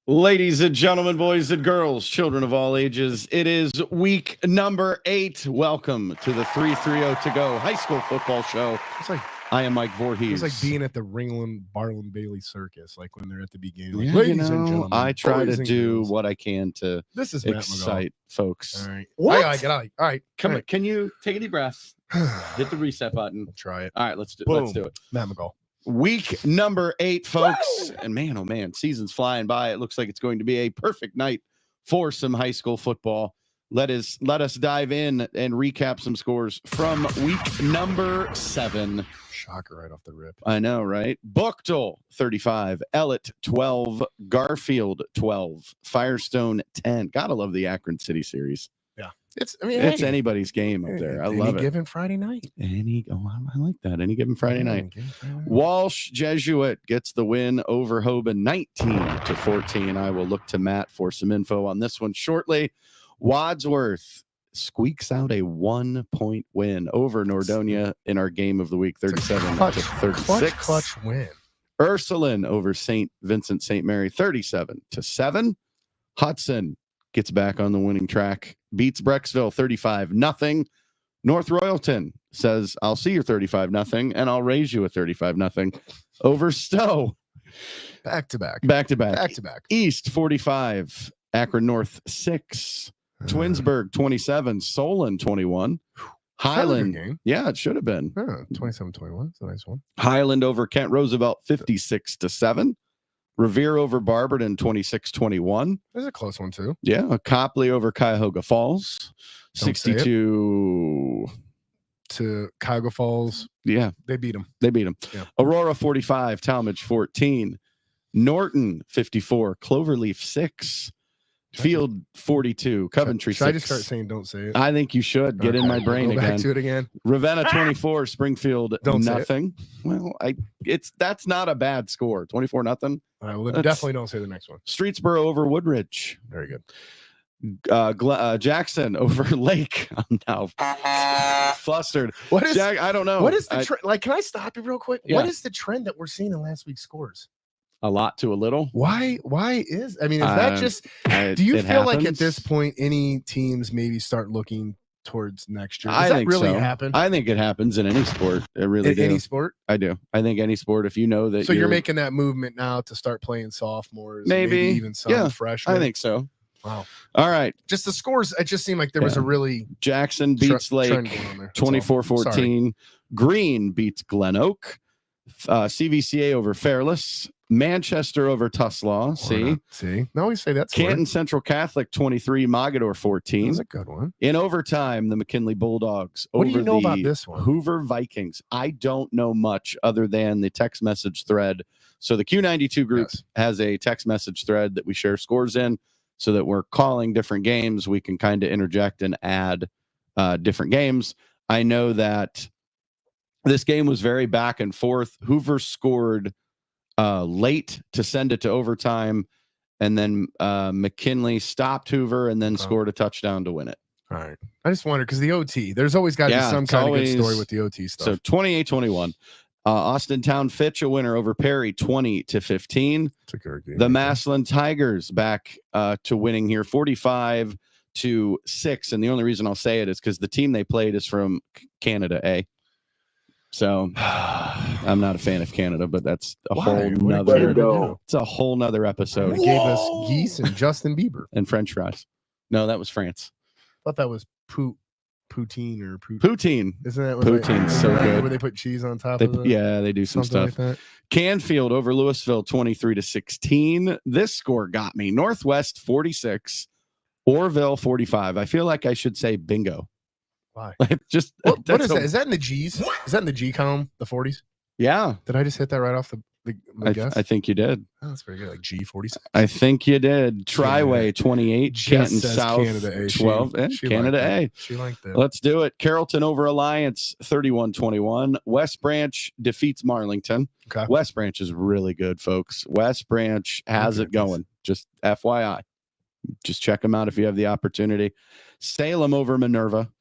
Ladies and gentlemen, boys and girls, children of all ages, it is week number 8. Welcome to the 330 to go high school football show. I am Mike Voorhees. It's like being at the Ringland Barlin Bailey Circus, like when they're at the beginning. Like, Yeah, ladies and gentlemen, I try to do girls. what I can to excite folks. All right. What? All right. Come on. Can you take a deep breath? Hit the reset button. Try it. All right, let's do Boom. it. Matt McGall. Week number 8, folks. And man, oh man, season's flying by. It looks like it's going to be a perfect night for some high school football. Let us dive in and recap some scores from week number 7. Shocker right off the rip. I know, right? Buchtel 35, Ellett 12, Garfield 12, Firestone 10. Gotta love the Akron City series. Yeah. It's anybody's game up there. I love it. Any given Friday night. I like that. Any given Friday night. Walsh Jesuit gets the win over Hoban 19-14. I will look to Matt for some info on this one shortly. Wadsworth squeaks out a 1-point win over Nordonia in our game of the week, 37-36. Clutch win. Ursuline over St. Vincent St. Mary, 37-7. Hudson gets back on the winning track, beats Brecksville 35-0. North Royalton says, I'll see your 35-0 and I'll raise you a 35-0 over Stowe. Back to back. East 45, Akron North 6. Twinsburg 27, Solon 21. Highland, game. Yeah, it should have been 27-21. It's a nice one. Highland over Kent Roosevelt 56-7. Revere over Barberton 26-21. There's a close one too. Yeah, Copley over Cuyahoga Falls 62 to Cuyahoga Falls. Yeah, they beat them. Yeah. Aurora 45, Talmadge 14. Norton 54, Cloverleaf 6. Field 42, Coventry 6. Should I just start saying don't say it? I think you should. Get in my brain Go again. Back to it again. Ravenna 24, Springfield don't nothing. Well, that's not a bad score. 24-0. All right, well, then definitely don't say the next one. Streetsboro over Woodridge. Very good. Jackson over Lake. I'm now flustered. What is? I don't know. What is the trend? Like, can I stop you real quick? Yeah. What is the trend that we're seeing in last week's scores? A lot to a little. Why is? I mean, is that just? Do you feel like at this point any teams maybe start looking towards next year? Does that really happen? I think it happens in any sport. It really does. Any sport? I do. I think any sport. If you know that. So you're making that movement now to start playing sophomores, maybe even some freshmen. I think so. Wow. All right. Just the scores. It just seemed like there was a really Jackson beats Lake 24-14. Green beats Glen Oak. CVCA over Fairless. Manchester over Tuslaw. See. Now we say that's Canton Central Catholic 23, Mogador 14. That's a good one. In overtime, the McKinley Bulldogs what over do you know the about this one? Hoover Vikings. I don't know much other than the text message thread. So the Q92 group has a text message thread that we share scores in, so that we're calling different games. We can kind of interject and add different games. I know that this game was very back and forth. Hoover scored late to send it to overtime, and then McKinley stopped Hoover and then scored a touchdown to win it. All right. I just wondered because the OT, there's always got to be some kind of good story with the OT stuff. So 28-21. Austin Town Fitch a winner over Perry 20-15. The Massillon Tigers back to winning here 45-6. And the only reason I'll say it is because the team they played is from Canada A. So I'm not a fan of Canada, but that's a whole nother. It's a whole nother episode. They gave us geese and Justin Bieber and French fries. No, that was France. I thought that was poutine. Poutine. Isn't that poutine's so good? Where they put cheese on top of it? Yeah, they do some stuff. Like that. Canfield over Louisville 23-16. This score got me. Northwest 46, Orville 45. I feel like I should say bingo. Why? Just what is that? Is that in the G's? Is that in the G column? The 40s? Yeah. Did I just hit that right off the guess? I think you did. Oh, that's very good. Like G46. I think you did. Triway 28, Canton South Canada A. 12, Canada A. She liked that. Let's do it. Carrollton over Alliance 31-21. West Branch defeats Marlington. Okay. West Branch is really good, folks. West Branch has it going. Just FYI. Just check them out if you have the opportunity. Salem over Minerva.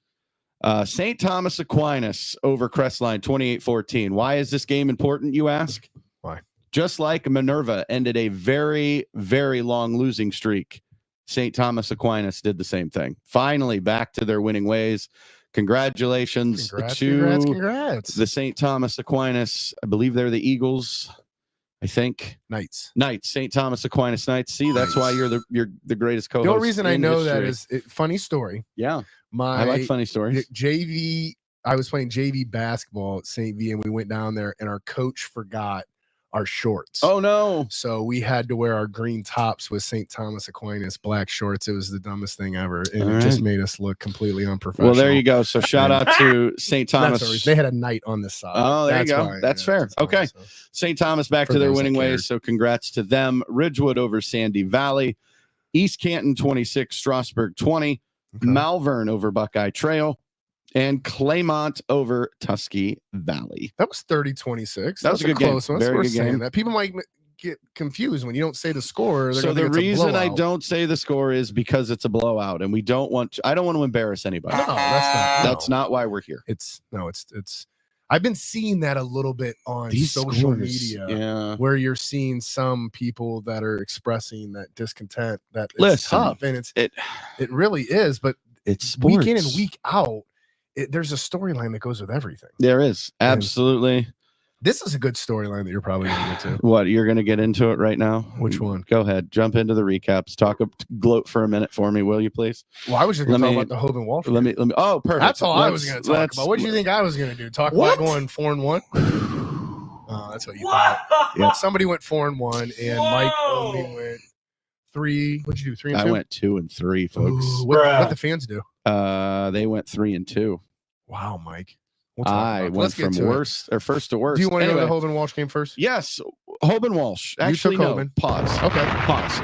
St. Thomas Aquinas over Crestline 28-14. Why is this game important, you ask? Why? Just like Minerva ended a very, very long losing streak, St. Thomas Aquinas did the same thing. Finally, back to their winning ways. Congratulations to the St. Thomas Aquinas. I believe they're the Eagles. I think Knights, St. Thomas Aquinas Knights. See, that's why you're the greatest co-host. The only reason I know history. that is funny story. Yeah, I like funny stories. JV. I was playing JV basketball at St. V, and we went down there, and our coach forgot our shorts. Oh no! So we had to wear our green tops with St. Thomas Aquinas black shorts. It was the dumbest thing ever, and it just made us look completely unprofessional. Well, there you go. So shout out to St. Thomas. They had a knight on this side. Oh, there you go. That's fair. Okay, St. Thomas back to their winning ways. So congrats to them. Ridgewood over Sandy Valley, East Canton 26, Strasburg 20, Malvern over Buckeye Trail, and Claymont over Tusky Valley. That was 30-26. That was a good close game. One. Very good game. That people might get confused when you don't say the score. So the reason I don't say the score is because it's a blowout, and I don't want to embarrass anybody. No, that's not why we're here. It's. I've been seeing that a little bit on social media, where you're seeing some people that are expressing that discontent. That it's tough, and it really is. But it's sports. Week in and week out. There's a storyline that goes with everything. There is. Absolutely. And this is a good storyline that you're probably going to get to. What, you're going to get into it right now? Which one? Go ahead. Jump into the recaps. Gloat for a minute for me, will you, please? Well, I was just going to talk about the Hope and Walsh. Let me. Oh, perfect. That's all I was going to talk about. What did you think I was going to do? Talk about going 4-1? Oh, that's what you thought. Yeah. Somebody went 4-1, and Mike only went 3. What'd you do? 3 and 2? I went 2 and 3, folks. Ooh, what the fans do? They went 3 and 2. Wow, Mike. I went from first to worst. Do you want to go to the Hope and Walsh game first? Yes, Hope and Walsh. Actually, no. Pause. Okay. Pause.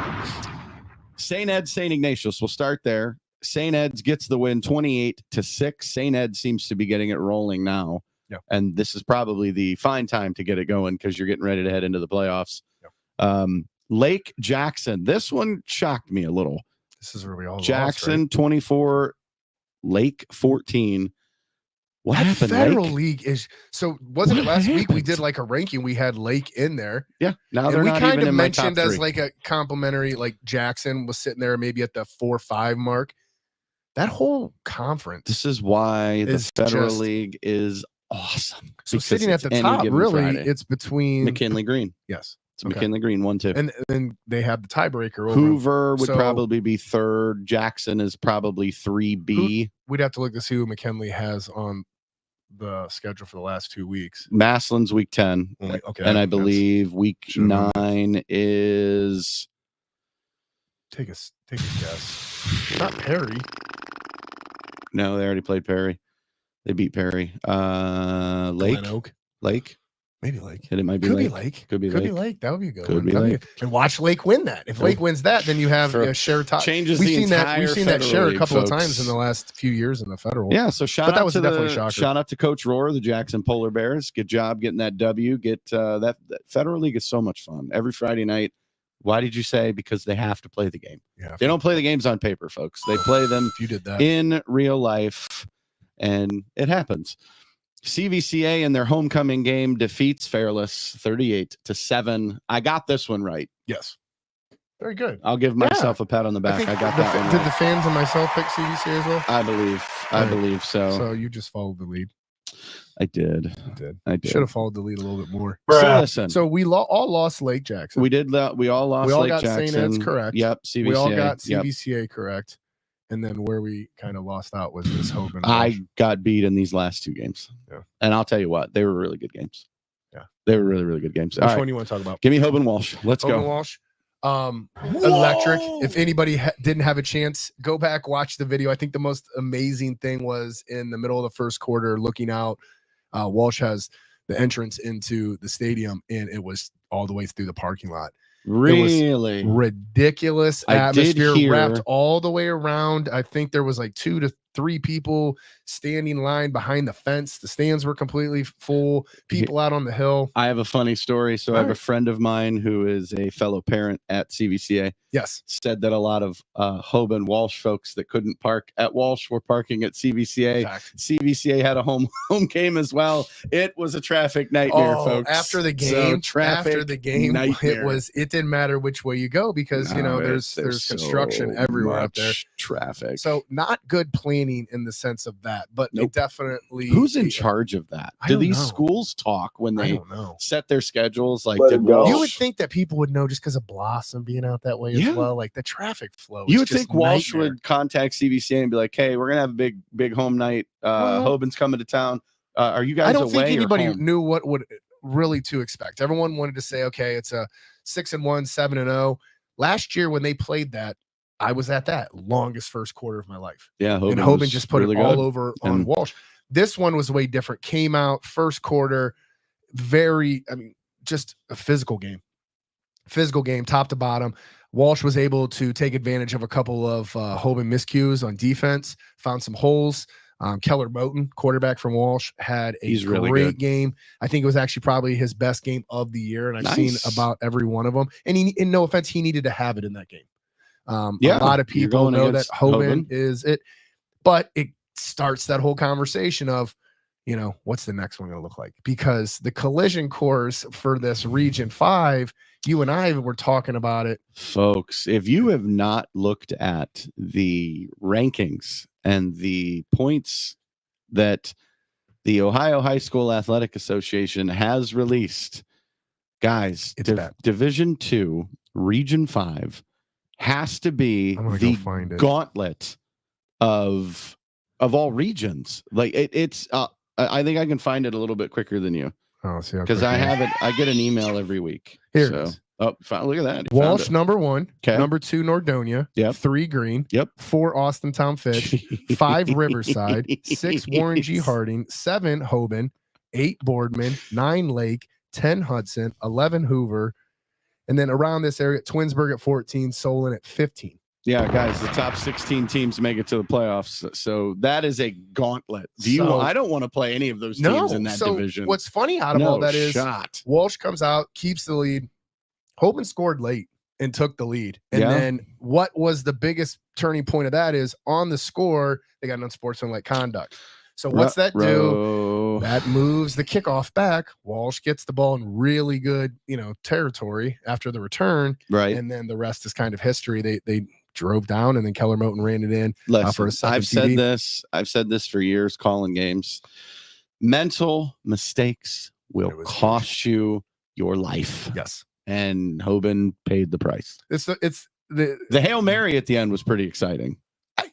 St. Ed, St. Ignatius. We'll start there. St. Ed's gets the win 28-6. St. Ed seems to be getting it rolling now. Yeah. And this is probably the fine time to get it going because you're getting ready to head into the playoffs. Yeah. Lake Jackson. This one shocked me a little. This is where we all Jackson lost, right? 24, Lake 14. What happened? Federal Lake? League is so. Wasn't it last week we did like a ranking? We had Lake in there. Yeah. Now and they're we not kind even of in my mentioned top as 3. like a complimentary. Like Jackson was sitting there maybe at the 4-5 mark. That whole conference. This is why the Federal League is awesome. So sitting at the top, really, Friday. It's between McKinley Green. Yes. It's McKinley Green 1-2. And then they have the tiebreaker over Hoover would probably be 3rd. Jackson is probably 3B. We'd have to look to see who McKinley has on the schedule for the last 2 weeks. Massillon's week 10. Okay. And I believe week 9 is take a guess. Not Perry. No, they already played Perry. They beat Perry. Lake. Lake. Maybe Lake. And it might be Could Lake. Be Lake. Could be Lake. That would be a good Could one. be Lake. And watch Lake win that. If Lake wins that, then you have a share top. Changes We've the seen entire that. We've seen that share a couple of times in the last few years in the Federal. Yeah. So shout out to Coach Rohr, the Jackson Polar Bears. Good job getting that W. That Federal League is so much fun every Friday night. Why did you say? Because they have to play the game. Yeah. They don't play the games on paper, folks. They play them if you did that. In real life, and it happens. CVCA in their homecoming game defeats Fairless 38-7. I got this one right. Yes. Very good. I'll give myself a pat on the back. I got that one right. Did the fans and myself pick CVCA as well? I believe so. So you just followed the lead. I did. I did. Should have followed the lead a little bit more. So listen. So we all lost Lake Jackson. We did that. We all lost Lake Jackson. We all got St. Ed's correct. Yep. CVCA. We all got CVCA correct. And then where we kind of lost out was this Hope and Walsh. I got beat in these last 2 games. Yeah. And I'll tell you what, they were really good games. Yeah. They were really, really good games. Which one do you want to talk about? Give me Hope and Walsh. Let's go. Hope and Walsh. Electric. If anybody didn't have a chance, go back, watch the video. I think the most amazing thing was in the middle of the first quarter, looking out, Walsh has the entrance into the stadium, and it was all the way through the parking lot. Really? Ridiculous atmosphere wrapped all the way around. I think there was like 2 to 3 people standing line behind the fence. The stands were completely full. People out on the hill. I have a funny story. So I have a friend of mine who is a fellow parent at CVCA. Yes. Said that a lot of Hoban Walsh folks that couldn't park at Walsh were parking at CVCA. Fact. CVCA had a home game as well. It was a traffic nightmare, folks. After the game, nightmare. it didn't matter which way you go because there's construction everywhere up there. Traffic. So not good planning in the sense of that, but it definitely. Who's in charge of that? Do these schools talk when they set their schedules? Like, you would think that people would know just because of Blossom being out that way as well. Like the traffic flow. You would think Walsh would contact CVCA and be like, "Hey, we're gonna have a big home night. Hoban's coming to town. Are you guys?" I don't think anybody knew what would really to expect. Everyone wanted to say, "Okay, it's a 6-1, 7-0." Last year when they played that, I was at that longest first quarter of my life. Yeah, and Hoban just put it all over on Walsh. This one was way different. Came out first quarter, just a physical game. Physical game, top to bottom. Walsh was able to take advantage of a couple of Hoban miscues on defense, found some holes. Keller Moten, quarterback from Walsh, had a great game. I think it was actually probably his best game of the year, and I've seen about every one of them. And no offense, he needed to have it in that game. A lot of people know that Hoban is it, but it starts that whole conversation of, what's the next one going to look like? Because the collision course for this Region 5, you and I were talking about it. Folks, if you have not looked at the rankings and the points that the Ohio High School Athletic Association has released, guys, Division 2, Region 5 has to be the gauntlet of all regions. Like it's I think I can find it a little bit quicker than you. Oh, see, because I have it. I get an email every week. Here it is. Oh, look at that. Walsh number 1, number 2 Nordonia, 3 Green, 4 Austintown Fitch, 5 Riverside, 6 Warren G. Harding, 7 Hoban, 8 Boardman, 9 Lake, 10 Hudson, 11 Hoover, and then around this area, Twinsburg at 14, Solon at 15. Yeah, guys, the top 16 teams make it to the playoffs. So that is a gauntlet. I don't want to play any of those teams in that division. What's funny out of all that is Walsh comes out, keeps the lead. Hoban scored late and took the lead. And then what was the biggest turning point of that is on the score, they got an unsportsmanlike conduct. So what's that do? That moves the kickoff back. Walsh gets the ball in really good, territory after the return. Right. And then the rest is kind of history. They drove down and then Keller Moten ran it in for a second. I've said this for years calling games. Mental mistakes will cost you your life. Yes. And Hoban paid the price. It's the Hail Mary at the end was pretty exciting.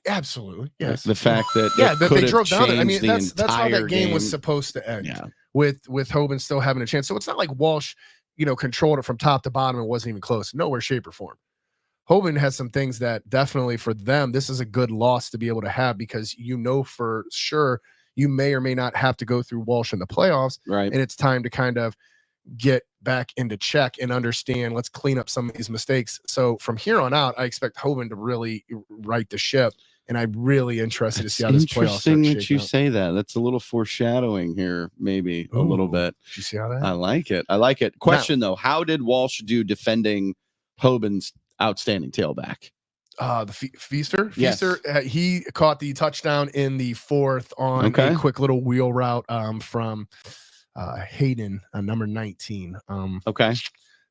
Absolutely. Yes. The fact that that they drove down. I mean, that's how that game was was supposed to end. Yeah. With Hoban still having a chance. So it's not like Walsh, controlled it from top to bottom and wasn't even close. Nowhere, shape, or form. Hoban has some things that definitely for them, this is a good loss to be able to have because for sure you may or may not have to go through Walsh in the playoffs. Right. And it's time to kind of get back into check and understand, let's clean up some of these mistakes. So from here on out, I expect Hoban to really right the ship. And I'm really interested to see how this playoff starts. Interesting that you say that. That's a little foreshadowing here, maybe a little bit. Did you see how that? I like it. Question though, how did Walsh do defending Hoban's outstanding tailback? The Feaster. Yes. He caught the touchdown in the 4th on a quick little wheel route from Hayden, number 19.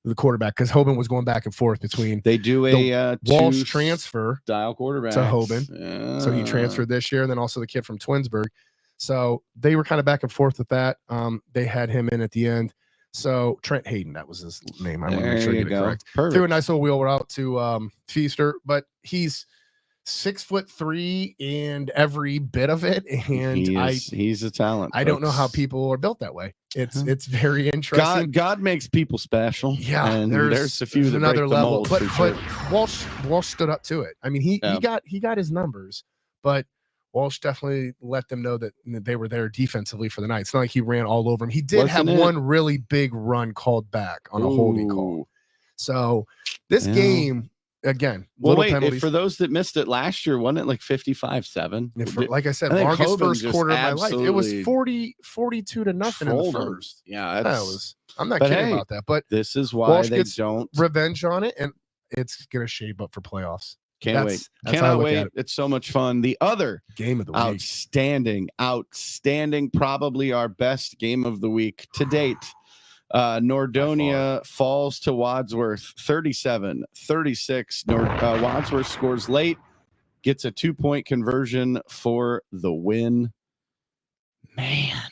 The quarterback, because Hoban was going back and forth between. They do a Walsh transfer style quarterback to Hoban, so he transferred this year, and then also the kid from Twinsburg. So they were kind of back and forth with that. They had him in at the end. So Trent Hayden, that was his name. I want to make sure you get it correct. Perfect. Threw a nice little wheel route to Feaster, but he's 6'3" and every bit of it. And he's a talent. I don't know how people are built that way. It's very interesting. God makes people special. Yeah, and there's a few that another break the level. mold, But Walsh stood up to it. I mean, he got his numbers, but Walsh definitely let them know that they were there defensively for the night. It's not like he ran all over him. He did have one really big run called back on a holding call. So this game again, Well, little wait, penalties. for those that missed it last year, wasn't it like 55-7? Like I said, I think longest Hoban first just quarter of my life. It was absolutely 42 to nothing in the trolled 'em. first. Yeah, That was. I'm not but kidding hey, about that. But this is why Walsh they gets don't. revenge on it, and it's gonna shape up for playoffs. Can't wait. That's how I Cannot look wait. at it. It's so much fun. The other Game of the week. outstanding, probably our best game of the week to date. Nordonia falls to Wadsworth 37-36. Wadsworth scores late, gets a 2-point conversion for the win. Man,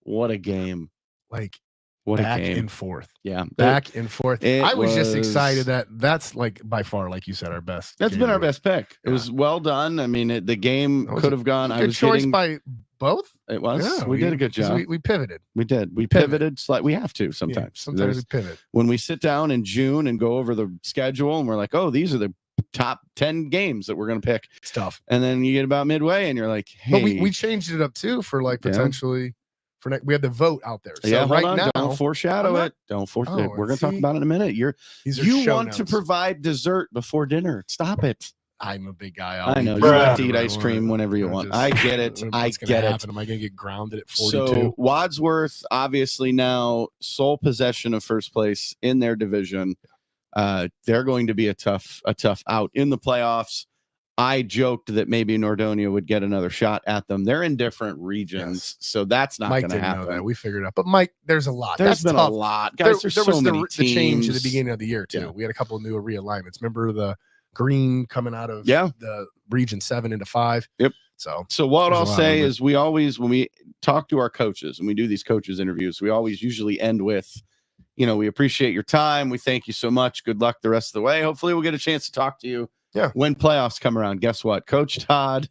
what a game. Like what back a game. and forth. Yeah. Back and forth. I was just was excited that's like by far, like you said, our best. That's game been of our the week. best pick. It was well done. I mean, the game could have gone. Good choice by both. It was. Yeah, we did a good job. We pivoted. We did. We Pivot. pivoted slightly. We have to sometimes. Yeah, sometimes we pivot. When we sit down in June and go over the schedule and we're like, oh, these are the top 10 games that we're going to pick. It's tough. And then you get about midway and you're like, hey. But we changed it up too for like potentially for next. We had the vote out there. So hold right on, now, don't foreshadow it. Don't foreshadow it. We're going to talk about it in a minute. You want to provide dessert before dinner. Stop it. I'm a big guy. I know you have to eat ice cream whenever you want. I get it. I get it. Am I going to get grounded at 42? So Wadsworth, obviously now sole possession of first place in their division. They're going to be a tough out in the playoffs. I joked that maybe Nordonia would get another shot at them. They're in different regions, so that's not going to happen. Know that. We figured it out. But Mike, there's a lot. There's been tough. a lot, guys. There was many the change at the beginning of the year too. Yeah. We had a couple of new realignments. Remember the green coming out of the region 7 into 5. Yep. So what I'll say is we always, when we talk to our coaches and we do these coaches interviews, we always usually end with, we appreciate your time. We thank you so much. Good luck the rest of the way. Hopefully we'll get a chance to talk to you when playoffs come around. Guess what? Coach Todd,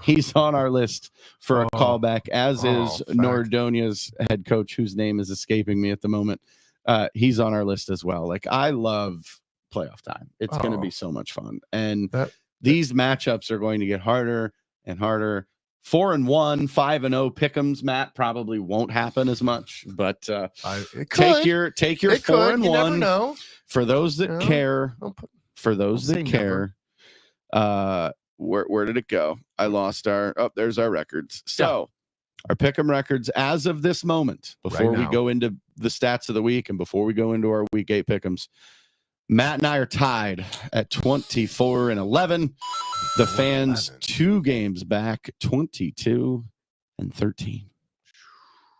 he's on our list for a callback, as is Nordonia's head coach, whose name is escaping me at the moment. He's on our list as well. Like, I love playoff time. It's going to be so much fun. And these matchups are going to get harder and harder. 4-1, 5-0 pick'ems, Matt, probably won't happen as much, but take your 4-1. You never know. For those that care, where did it go? I lost there's our records. So our pick'em records as of this moment, before we go into the stats of the week and before we go into our week 8 pick'ems, Matt and I are tied at 24-11. The fans 2 games back, 22-13.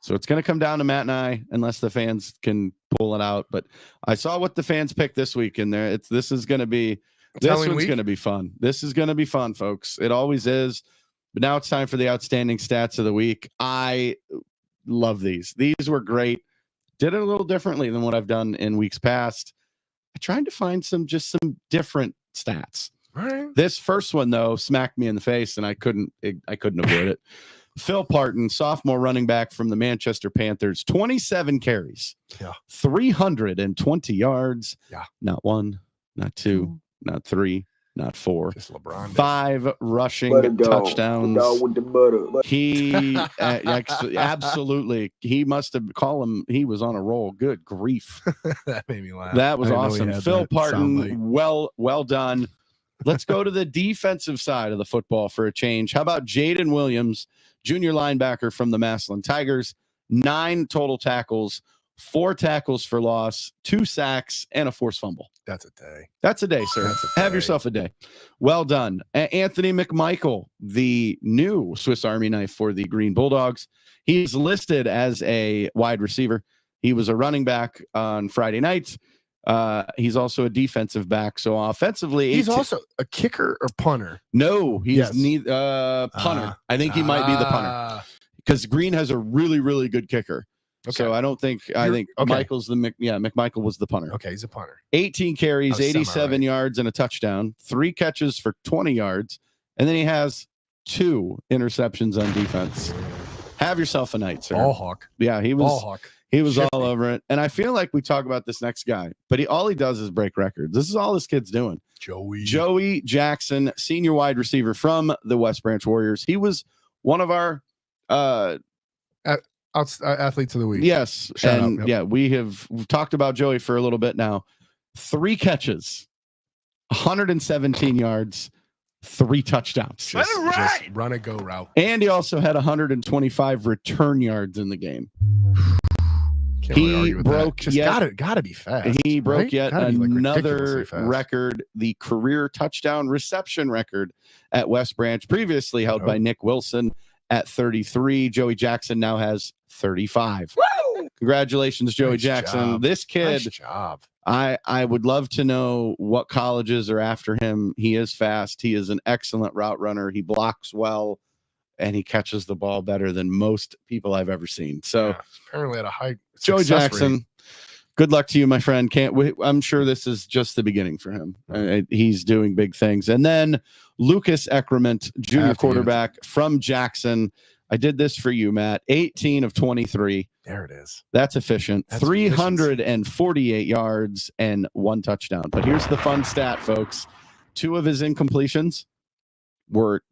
So it's going to come down to Matt and I, unless the fans can pull it out. But I saw what the fans picked this week, and this one's going to be fun. This is going to be fun, folks. It always is. But now it's time for the outstanding stats of the week. I love these. These were great. Did it a little differently than what I've done in weeks past. I tried to find some different stats. All right. This first one, though, smacked me in the face, and I couldn't avoid it. Phil Parton, sophomore running back from the Manchester Panthers, 27 carries, 320 yards. Yeah. Not 1, not 2, not 3, not 4. Just LeBron. 5 rushing touchdowns. He absolutely. He must have called him. He was on a roll. Good grief. That made me laugh. That was awesome. Phil Parton, well done. Let's go to the defensive side of the football for a change. How about Jaden Williams, junior linebacker from the Massillon Tigers? 9 total tackles, 4 tackles for loss, 2 sacks, and a forced fumble. That's a day. That's a day, sir. Have yourself a day. Well done. Anthony McMichael, the new Swiss Army knife for the Green Bulldogs. He's listed as a wide receiver. He was a running back on Friday night. He's also a defensive back. So offensively, he's also a kicker or punter. No, he's neither punter. I think he might be the punter, because Green has a really, really good kicker. Okay. So I think Michael's McMichael was the punter. Okay, he's a punter. 18 carries, 87 yards, and a touchdown. 3 catches for 20 yards, and then he has 2 interceptions on defense. Have yourself a night, sir. Ball hawk. Yeah, he was. Ball hawk. He was all over it. And I feel like we talk about this next guy, but all he does is break records. This is all this kid's doing. Joey Jackson, senior wide receiver from the West Branch Warriors. He was one of our athletes of the week. Yes. We've talked about Joey for a little bit now. 3 catches, 117 yards, 3 touchdowns. Just run a go route. And he also had 125 return yards in the game. Can't really argue with broke that. Just gotta be fast. He broke right? yet Gotta be, like, another ridiculously fast. record, the career touchdown reception record at West Branch, previously held by Nick Wilson at 33. Joey Jackson now has 35. Woo! Congratulations, Joey Jackson. Job. This kid, Nice job. I would love to know what colleges are after him. He is fast. He is an excellent route runner. He blocks well, and he catches the ball better than most people I've ever seen. So apparently at a high Joey Jackson, good luck to you, my friend. I'm sure this is just the beginning for him. He's doing big things. And then Lucas Eckrement, junior quarterback from Jackson. I did this for you, Matt. 18 of 23. There it is. That's efficient. 348 yards and 1 touchdown. But here's the fun stat, folks. 2 of his incompletions were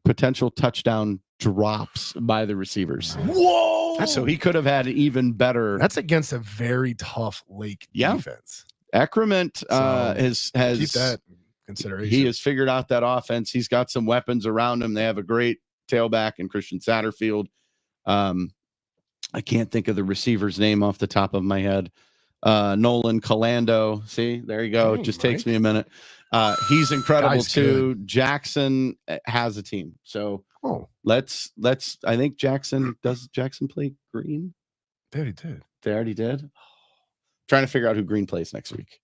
potential touchdown drops by the receivers. Whoa! So he could have had even better. That's against a very tough Lake defense. Eckrement has keep that in consideration. He has figured out that offense. He's got some weapons around him. They have a great tailback in Christian Satterfield. I can't think of the receiver's name off the top of my head. Nolan Calando. See, there you go. It just takes me a minute. He's incredible too. Good. Jackson has a team. So let's I think Jackson play Green? They already did. They already did. Trying to figure out who Green plays next week.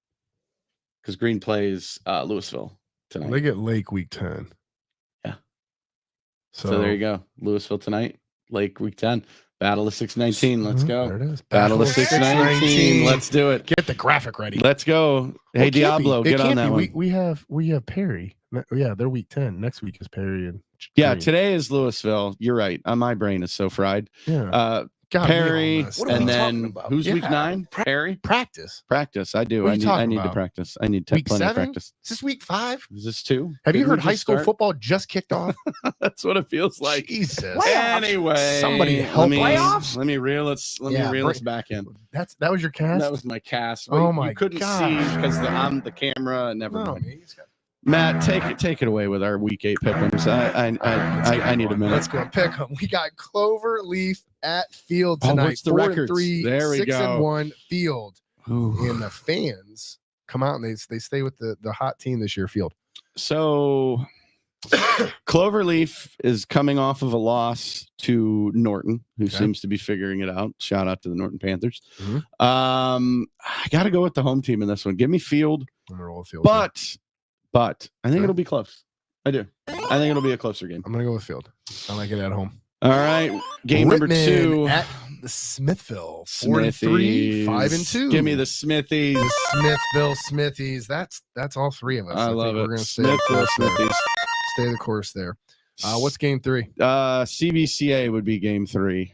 Because Green plays Louisville tonight. They get Lake week 10. Yeah. So there you go. Louisville tonight. Lake week 10. Battle of 619. Let's go. There it is. Battle of 619. Let's do it. Get the graphic ready. Let's go. Hey, Diablo, get on that one. We have Perry. Yeah, they're week 10. Next week is Perry and Green. Today is Louisville. You're right. My brain is so fried. Yeah. Perry, and then who's week 9? Perry. Practice. I do. I need to practice. I need week plenty 7? of practice. Is this week 5? Is this 2? Have you heard high school football just kicked off? That's what it feels like. Jesus. Anyway, somebody help playoffs. Let me reel us back in. That was your cast. That was my cast. Oh my! You couldn't see because I'm the camera. Never mind. Matt, take it away with our week 8 pick'ems. I need a minute. Let's go pick 'em. We got Clover Leaf at Field tonight. What's the record? 4-3, there we go. 6-1 Field. Ooh. And the fans come out and they stay with the hot team this year, Field. So Cloverleaf is coming off of a loss to Norton, who seems to be figuring it out. Shout out to the Norton Panthers. Mm-hmm. I got to go with the home team in this one. Give me Field. I'm gonna roll with Field. But I think it'll be close. I do. I think it'll be a closer game. I'm gonna go with Field. I like it at home. All right. Game Whitman number 2 at the Smithville. 4-3, 5-2. Give me the Smithies. The Smithville Smithies. That's all 3 of us. I love it. We're gonna Smithville Smithies. Stay the course there. What's game 3? CVCA would be game 3.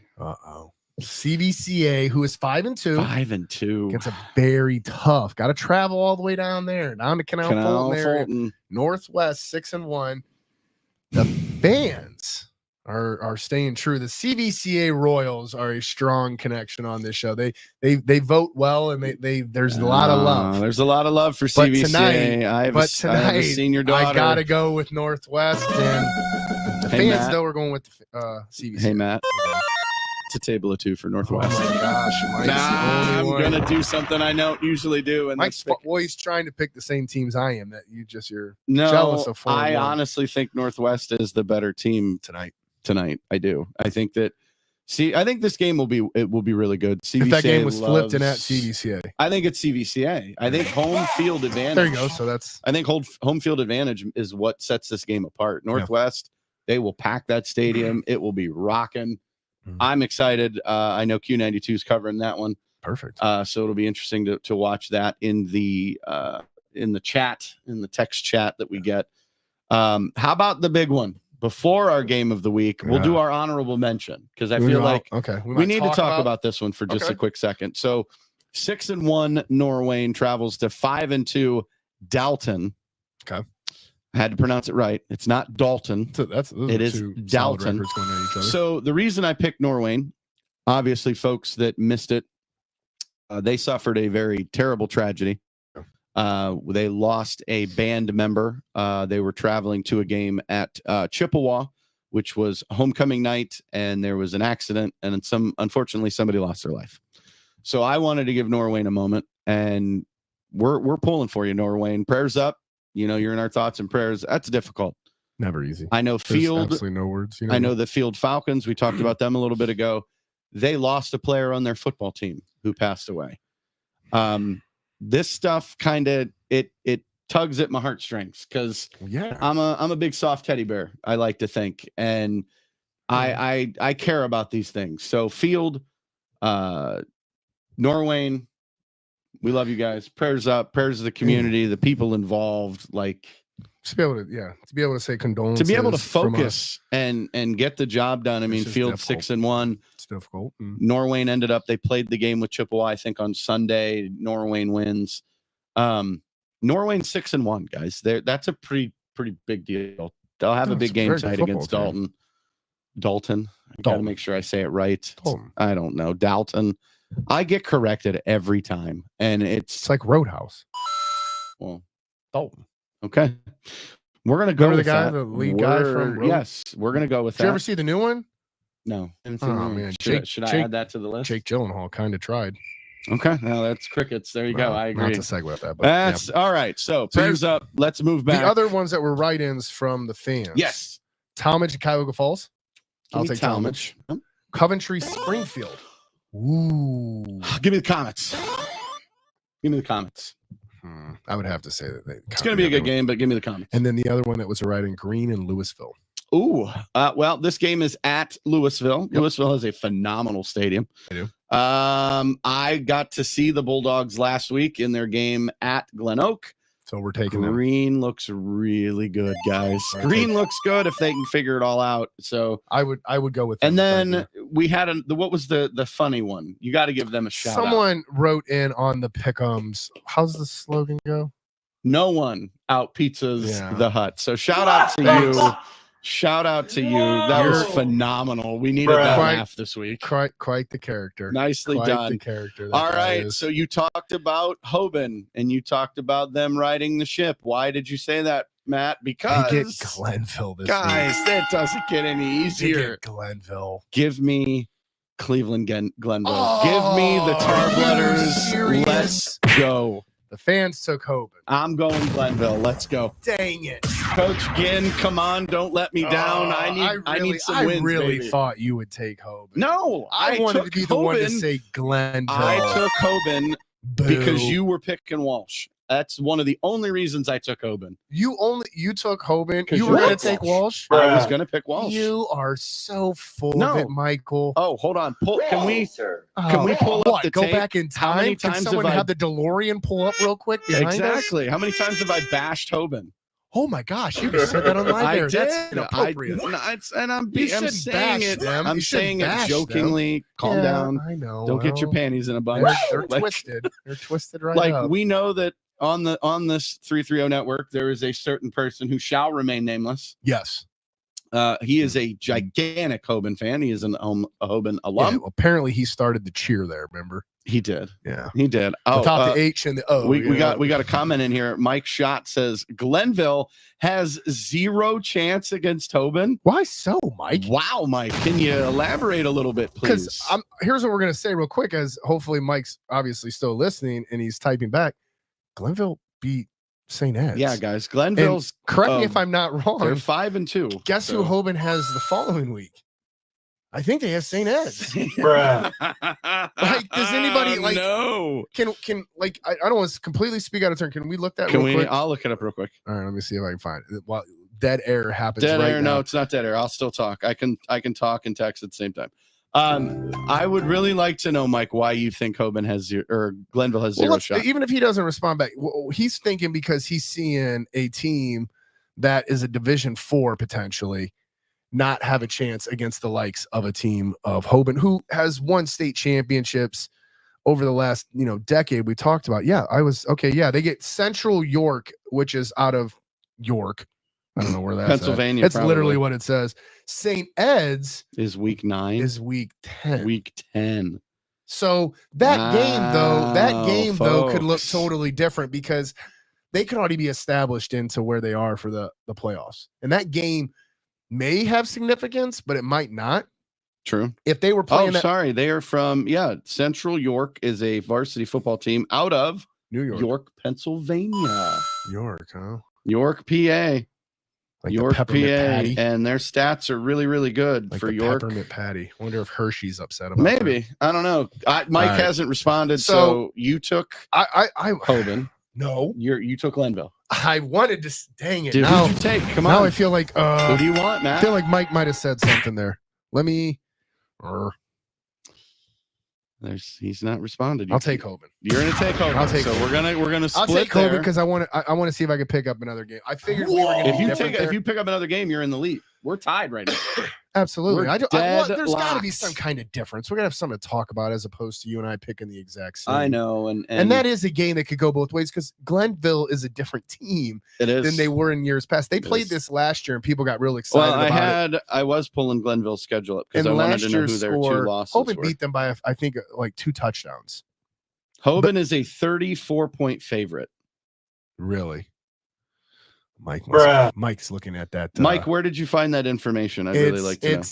CVCA, who is 5-2. 5-2. It's a very tough. Got to travel all the way down there, down to Canal Fulton. Northwest 6-1. The fans are staying true. The CVCA Royals are a strong connection on this show. They vote well, and there's a lot of love. There's a lot of love for CVCA. Tonight, I have a senior daughter. I gotta go with Northwest, and the fans though are going with CVCA. Hey Matt. It's a table of 2 for Northwest. Oh my gosh, I'm gonna do something I don't usually do, and Mike's always trying to pick the same teams I am. That you're jealous of. I honestly think Northwest is the better team tonight. I do. I think that. I think this game will be really good. CVCA if that game was flipped and at CVCA, I think it's CVCA. I think home field advantage. There you go. So I think home field advantage is what sets this game apart. Northwest, they will pack that stadium. It will be rocking. I'm excited. I know Q92 is covering that one. Perfect. So it'll be interesting to watch that in the chat, in the text chat that we get. How about the big one? Before our game of the week, we'll do our honorable mention because I feel like we need to talk about this one for just a quick second. So 6-1 Norwayne travels to 5-2 Dalton. Okay. I had to pronounce it right. It's not Dalton. So it is Dalton. So the reason I picked Norwayne, obviously, folks that missed it, they suffered a very terrible tragedy They lost a band member. They were traveling to a game at Chippewa, which was homecoming night, and there was an accident, and unfortunately somebody lost their life. So I wanted to give Norwayne a moment, and we're pulling for you, Norwayne. Prayers up. You're in our thoughts and prayers. That's difficult. Never easy. I know Field. There's absolutely no words. I know the Field Falcons. We talked about them a little bit ago. They lost a player on their football team who passed away. This stuff kind of it tugs at my heartstrings because I'm a big soft teddy bear. I like to think, and I care about these things. So Field, Norwayne, we love you guys. Prayers up. Prayers to the community, the people involved. Like to be able to say condolences, to be able to focus and get the job done. I mean, Field 6-1. It's difficult. Norwayne ended up. They played the game with Chippewa, I think, on Sunday. Norwayne wins. Norwayne 6-1, guys. That's a pretty big deal. They'll have a big game tonight against Dalton. Dalton. I got to make sure I say it right. I don't know. Dalton. I get corrected every time, and it's like Roadhouse. Well, Dalton. Okay, we're gonna go. Remember the lead guy from? Yes, we're gonna go with that. Did you ever see the new one? No. Oh man, should I add that to the list? Jake Gyllenhaal kind of tried. Okay, now that's crickets. There you go. I agree. Not to segue with that, but that's all right. So prayers up. Let's move back. The other ones that were write-ins from the fans. Yes, Talmadge, Cuyahoga Falls. I'll take Talmadge. Coventry, Springfield. Ooh, give me the Comets. Give me the Comets. I would have to say that it's going to be a good game, but give me the Comets. And then the other one that was a write-in, Green and Louisville. Ooh, well, this game is at Louisville. Yep. Louisville has a phenomenal stadium. I do. I got to see the Bulldogs last week in their game at Glen Oak. So we're taking Green looks really good, guys. Green looks good if they can figure it all out. So I would go with. And then we had what was the funny one? You got to give them a shout. Someone wrote in on the pick'ems. How's the slogan go? No one out pizzas the hut. So shout out to you. Shout out to you. That was phenomenal. We needed that laugh this week. Quite the character. Nicely done. The character. All right. So you talked about Hoban and you talked about them riding the ship. Why did you say that, Matt? Because they get Glenville this guys, week. That doesn't get any easier. They get Glenville. Give me Cleveland Glenville. Give me the Tarbletters. Let's go. The fans took Hoban. I'm going Glenville. Let's go. Dang it. Coach Ginn, come on. Don't let me down. I need some wins, I really baby. thought you would take Hoban. No. I wanted to be the one to say Glenville. I took Hoban because you were picking Walsh. That's one of the only reasons I took Hoban. You took Hoban. You were going to take Walsh? I was going to pick Walsh. You are so full of it, Michael. Oh, hold on. Can we pull up the go tape? back in time? How many times Can someone have the DeLorean pull up real quick behind Exactly. us? How many times have I bashed Hoban? Oh my gosh, you just said that on live air. That's inappropriate. I'm saying it. I'm saying it jokingly. Calm down. I know. Don't get your panties in a bunch. They're twisted. They're twisted right like up. We know that on this 330 network, there is a certain person who shall remain nameless. Yes. He is a gigantic Hoban fan. He is a Hoban alum. Yeah, well, apparently he started the cheer there, remember? He did. Yeah. He did. Without the H and the O. We got a comment in here. Mike Schott says Glenville has 0 chance against Hoban. Why so, Mike? Wow, Mike. Can you elaborate a little bit, please? Because here's what we're gonna say real quick, as hopefully Mike's obviously still listening and he's typing back. Glenville beat St. Ed's. Yeah, guys. Glenville's correct me if I'm not wrong. They're 5-2. Guess who Hoban has the following week? I think they have St. Ed's. Bruh. Like, does anybody like? No. Can like? I don't want to completely speak out of turn. Can we look that? Quick? I'll look it up real quick. All right, let me see if I can find it. While dead air happens. Dead right air? now. No, it's not dead air. I'll still talk. I can talk and text at the same time. I would really like to know, Mike, why you think Hoban has 0 or Glenville has 0 shot. Even if he doesn't respond back, he's thinking because he's seeing a team that is a Division 4 potentially not have a chance against the likes of a team of Hoban, who has won state championships over the last decade. We talked about. Yeah, they get Central York, which is out of York. I don't know where that's Pennsylvania. That's literally what it says. St. Ed's is week 9. Is week 10. Week 10. So that game though could look folks. totally different because they could already be established into where they are for the playoffs. And that game may have significance, but it might not. True. If they were playing sorry. They are from, Central York is a varsity football team out of New York. York, Pennsylvania. York, huh? York, PA. Like York, PA. patty. And their stats are really, really good Like for the York. peppermint patty. I wonder if Hershey's upset about Maybe. that. I don't know. Mike hasn't responded. So you took Hoban. No. You took Glenville. I wanted to. Dang it. Dude, now, who'd you take? Come on. Now I feel like. Who do you want, Matt? I feel like Mike might have said something there. Let me. He's not responded. I'll take Hoban. You're gonna take Hoban. I'll take. So Hoban. we're gonna split. I'll take Hoban because I want to see if I can pick up another game. I figured we were gonna. If you pick up another game, you're in the lead. We're tied right now. Absolutely. There's got to be locks. some kind of difference. We're gonna have something to talk about as opposed to you and I picking the exact same. I know, and that is a game that could go both ways because Glenville is a different team than they were in years past. They played this last year and people got real excited about it. I was pulling Glenville's schedule up because I wanted to know who their two losses were. Hoban beat them by I think like 2 touchdowns. Hoban is a 34-point favorite. Really? Mike's looking at that. Mike, where did you find that information? I'd really like to know.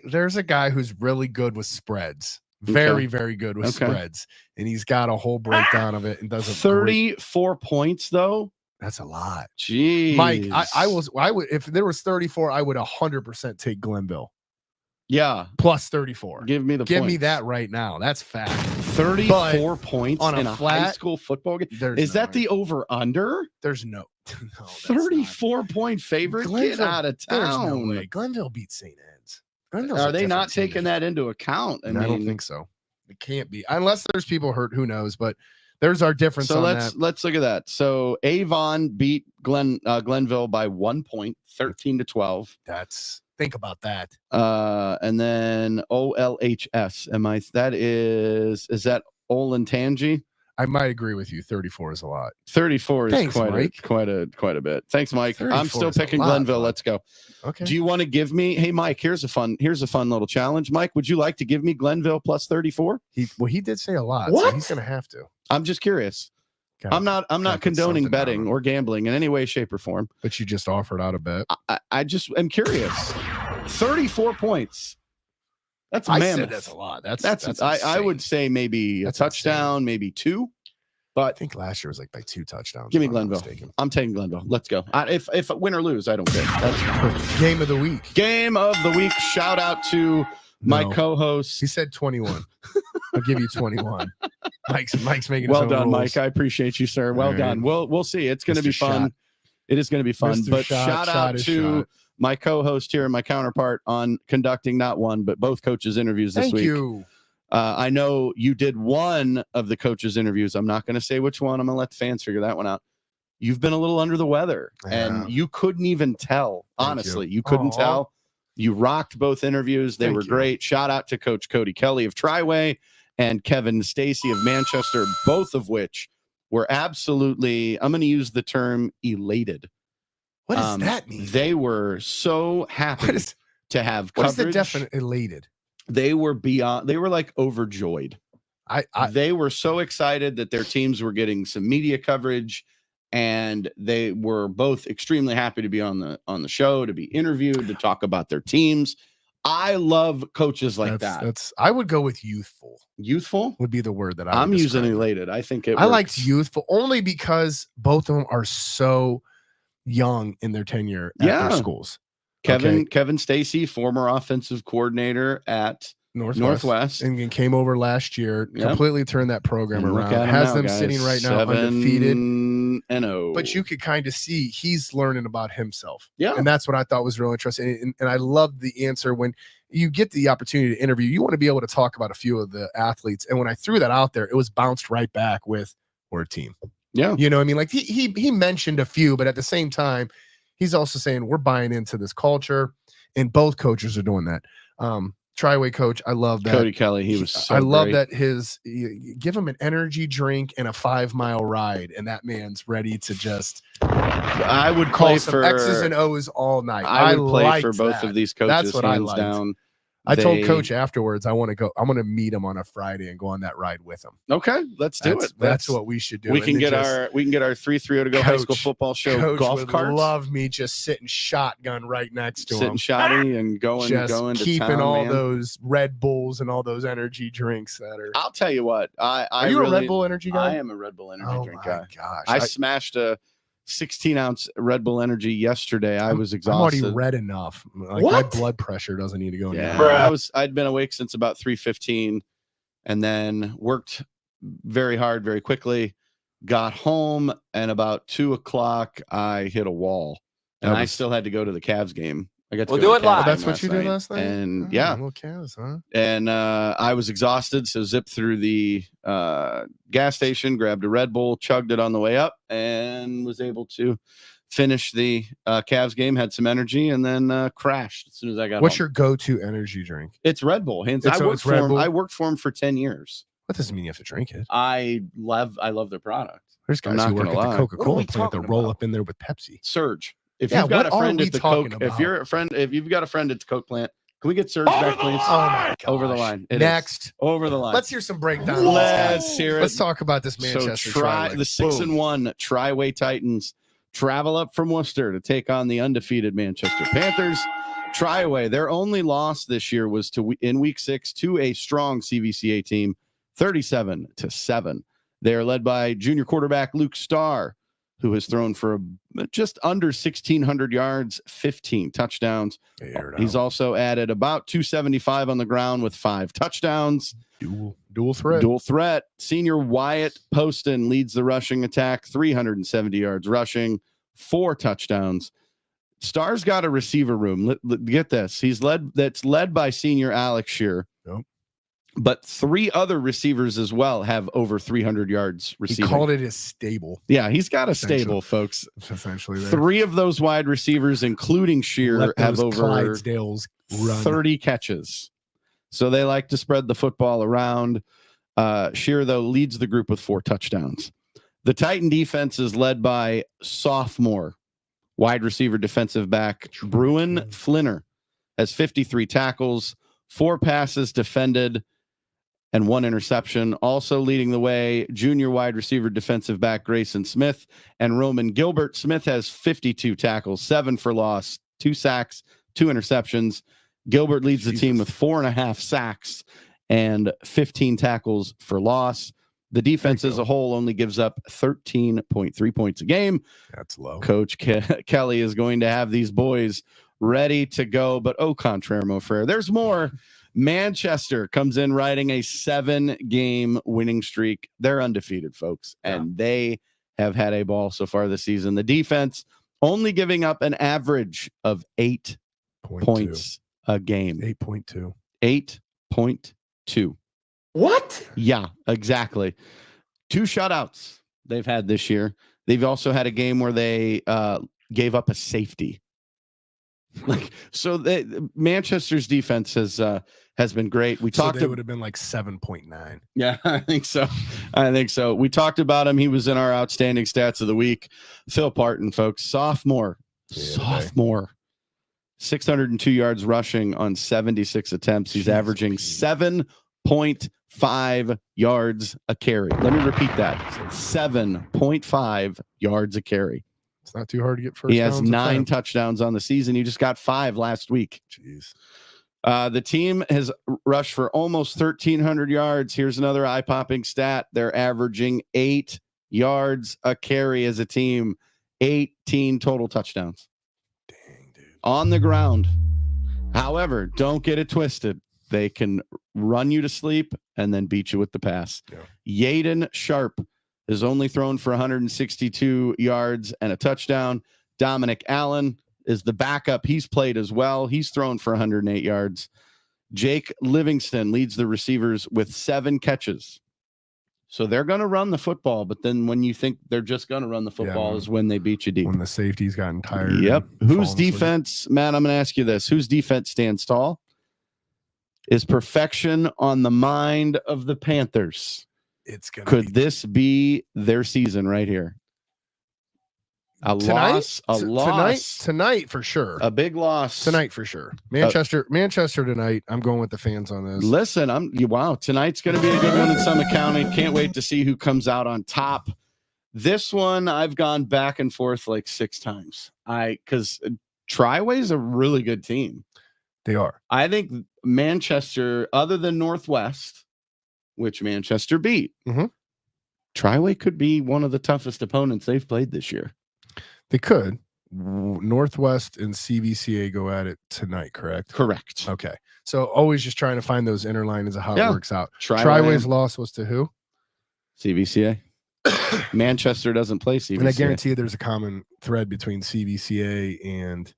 There's a guy who's really good with spreads. Very, very good with spreads. And he's got a whole breakdown of it and does 34 points though. That's a lot. Jeez. Mike, I would if there was 34, I would 100% take Glenville. Yeah. Plus 34. Give me that right now. That's fact. 34 points on in a high school football game. Is that the over under? There's no 34-point favorite. Get out of town. There's no way. Glenville beat St. Ed's. Are they not taking that into account? I don't think so. It can't be unless there's people hurt. Who knows? But there's our difference. So let's look at that. So Avon beat Glenville by 1 point, 13-12. Think about that. And then OLHS. Is that Olentangy? I might agree with you. 34 is a lot. 34 is quite a bit. Thanks, Mike. I'm still picking Glenville. Let's go. Okay. Do you want to give me? Hey, Mike. Here's a fun little challenge. Mike, would you like to give me Glenville plus 34? He did say a lot. What? So he's gonna have to. I'm just curious. I'm not condoning betting or gambling in any way, shape, or form. But you just offered out a bet. I just am curious. 34 points. That's I mammoth. said that's a lot. I would say maybe a touchdown, maybe 2. But I think last year was like by 2 touchdowns. Give me Glenville. I'm taking Glenville. Let's go. If win or lose, I don't care. That's perfect. Game of the week. Game of the week. Shout out to my co-host. He said 21. I'll give you 21. Mike's making well done, rules. Mike. I appreciate you, sir. Well done. We'll see. It's going to be fun. Shot. It is going to be fun. Mr. But shout out to my co-host here and my counterpart on conducting not one but both coaches' interviews this week. Thank you. I know you did one of the coaches' interviews. I'm not going to say which one. I'm going to let the fans figure that one out. You've been a little under the weather, and you couldn't even tell. Honestly, you couldn't tell. You rocked both interviews. They were great. Shout out to Coach Cody Kelly of Triway and Kevin Stacy of Manchester, both of which were absolutely, I'm going to use the term elated. What does that mean? They were so happy to have coverage. What is the definite elated? They were like overjoyed. They were so excited that their teams were getting some media coverage, and they were both extremely happy to be on the show, to be interviewed, to talk about their teams. I love coaches like that. I would go with youthful. Youthful would be the word that I'm using. Elated. I think I liked youthful only because both of them are so young in their tenure at their schools. Kevin Stacy, former offensive coordinator at Northwest, and came over last year, completely turned that program around. Has them sitting right now undefeated. 7-0. But you could kind of see he's learning about himself. Yeah. And that's what I thought was real interesting. And I love the answer when you get the opportunity to interview, you want to be able to talk about a few of the athletes. And when I threw that out there, it was bounced right back with we're a team. Yeah. You know what I mean? Like he mentioned a few, but at the same time, he's also saying we're buying into this culture, and both coaches are doing that. Triway coach, I love that. Cody Kelly, he was so I love great. that you give him an energy drink and a 5-mile ride, and that man's ready to just I would call some X's and O's all night. I would play for both of these coaches. That's what hands I liked. down. I told Coach afterwards I want to go. I'm going to meet him on a Friday and go on that ride with him. Okay, let's do it. That's what we should do. We can get our 3-3 to go high school football show Coach golf would carts. Love me just sitting shotgun right next to him, sitting shotty and going to keeping town, all man. those Red Bulls and all those energy drinks that are. I'll tell you what. Are you a Red Bull energy guy? I am a Red Bull energy drink guy. Gosh, I smashed a 16-ounce Red Bull Energy yesterday. I was exhausted. I'm already red enough. My blood pressure doesn't need to go down. I'd been awake since about 3:15, and then worked very hard, very quickly. Got home, and about 2:00, I hit a wall, and I still had to go to the Cavs game. I got to do it live. That's what you did last night. And little Cavs, huh? And I was exhausted, so zipped through the gas station, grabbed a Red Bull, chugged it on the way up, and was able to finish the Cavs game. Had some energy, and then crashed as soon as I got What's home. your go-to energy drink? It's Red Bull. I worked for him for 10 years. That doesn't mean you have to drink it. I love their product. There's guys who work at the Coca-Cola plant that roll up in there with Pepsi. Surge. If you've got a friend at the Coke, if you've got a friend at the Coke plant, can we get Surge back, please? Oh my gosh. Over the line. Next. Over the line. Let's hear some breakdown. Let's hear it. Let's talk about this Manchester. So the 6-1 Triway Titans travel up from Worcester to take on the undefeated Manchester Panthers. Triway, their only loss this year was in week 6 to a strong CVCA team, 37-7. They are led by junior quarterback Luke Starr, who has thrown for just under 1,600 yards, 15 touchdowns. He's also added about 275 on the ground with 5 touchdowns. Dual threat. Senior Wyatt Poston leads the rushing attack, 370 yards rushing, 4 touchdowns. Star's got a receiver room. Get this. That's led by senior Alex Shear. Yep. But 3 other receivers as well have over 300 yards receiving. He called it his stable. Yeah, he's got a stable, folks. Essentially, 3 of those wide receivers, including Shear, have over 30 catches. So they like to spread the football around. Shear, though, leads the group with 4 touchdowns. The Titan defense is led by sophomore wide receiver defensive back Bruin Flinner, has 53 tackles, 4 passes defended, and 1 interception. Also leading the way, junior wide receiver defensive back Grayson Smith and Roman Gilbert. Smith has 52 tackles, 7 for loss, 2 sacks, 2 interceptions. Gilbert leads the team with 4.5 sacks and 15 tackles for loss. The defense as a whole only gives up 13.3 points a game. That's low. Coach Kelly is going to have these boys ready to go, but au contraire, mon frere, there's more. Manchester comes in riding a 7-game winning streak. They're undefeated, folks, and they have had a ball so far this season. The defense only giving up an average of 8 points a game. 8.2. 8.2. What? Yeah, exactly. 2 shutouts they've had this year. They've also had a game where they gave up a safety. Manchester's defense has been great. It would have been like 7.9. Yeah, I think so. We talked about him. He was in our outstanding stats of the week. Phil Parton, folks, sophomore, 602 yards rushing on 76 attempts. He's averaging 7.5 yards a carry. Let me repeat that: 7.5 yards a carry. It's not too hard to get first. He has 9 touchdowns on the season. He just got 5 last week. Jeez. The team has rushed for almost 1,300 yards. Here's another eye-popping stat. They're averaging 8 yards a carry as a team. 18 total touchdowns. Dang, dude. On the ground. However, don't get it twisted. They can run you to sleep and then beat you with the pass. Yeah. Yaden Sharp is only thrown for 162 yards and a touchdown. Dominic Allen is the backup. He's played as well. He's thrown for 108 yards. Jake Livingston leads the receivers with 7 catches. So they're going to run the football, but then when you think they're just going to run the football is when they beat you deep. When the safety's gotten tired. Yep. Whose defense, Matt, I'm going to ask you this. Whose defense stands tall? Is perfection on the mind of the Panthers? It's gonna Could this be their season right here? A loss tonight for sure. A big loss tonight for sure. Manchester tonight. I'm going with the fans on this. Listen, wow, tonight's going to be a good one in Summit County. Can't wait to see who comes out on top. This one I've gone back and forth like 6 times. Because Triway's a really good team. They are. I think Manchester, other than Northwest, which Manchester beat, Triway could be one of the toughest opponents they've played this year. They could. Northwest and CVCA go at it tonight, correct? Correct. Okay. So always just trying to find those inner lines of how it works out. Triway's loss was to who? CVCA. Manchester doesn't play CVCA. And I guarantee you there's a common thread between CVCA and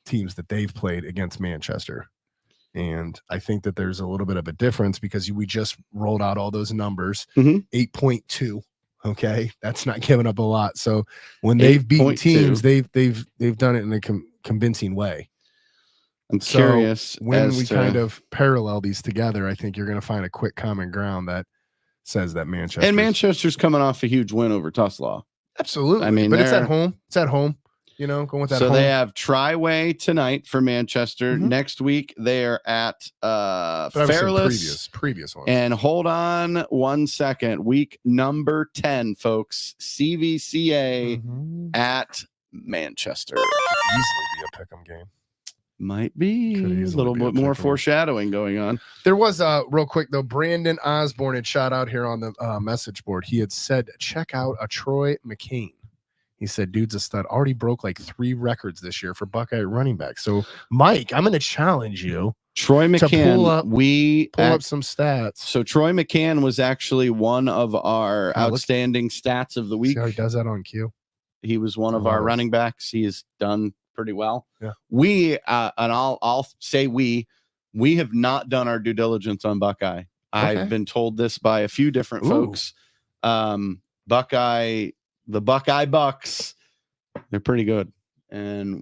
teams that they've played against Manchester. And I think that there's a little bit of a difference because we just rolled out all those numbers. 8.2. Okay, that's not giving up a lot. So when they've beaten teams, they've done it in a convincing way. I'm curious when we kind of parallel these together. I think you're going to find a quick common ground that says that Manchester's coming off a huge win over Tuslaw. Absolutely, I mean, but it's at home. It's at home. You know, going with that. So they have Triway tonight for Manchester. Next week they are at Fairless. Previous one. And hold on 1 second. Week number 10, folks. CVCA at Manchester. Easily be a pick'em game. Might be a little bit more foreshadowing going on. There was real quick though. Brandon Osborne had shot out here on the message board. He had said, check out a Troy McCain. He said, dude's a stud. Already broke like 3 records this year for Buckeye running back. So, Mike, I'm going to challenge you. Troy McCann, pull up some stats. So, Troy McCann was actually one of our outstanding stats of the week. See how he does that on cue? He was one of our running backs. He has done pretty well. Yeah. We, and I'll say we have not done our due diligence on Buckeye. Okay. I've been told this by a few different folks. The Buckeye Bucks, they're pretty good, and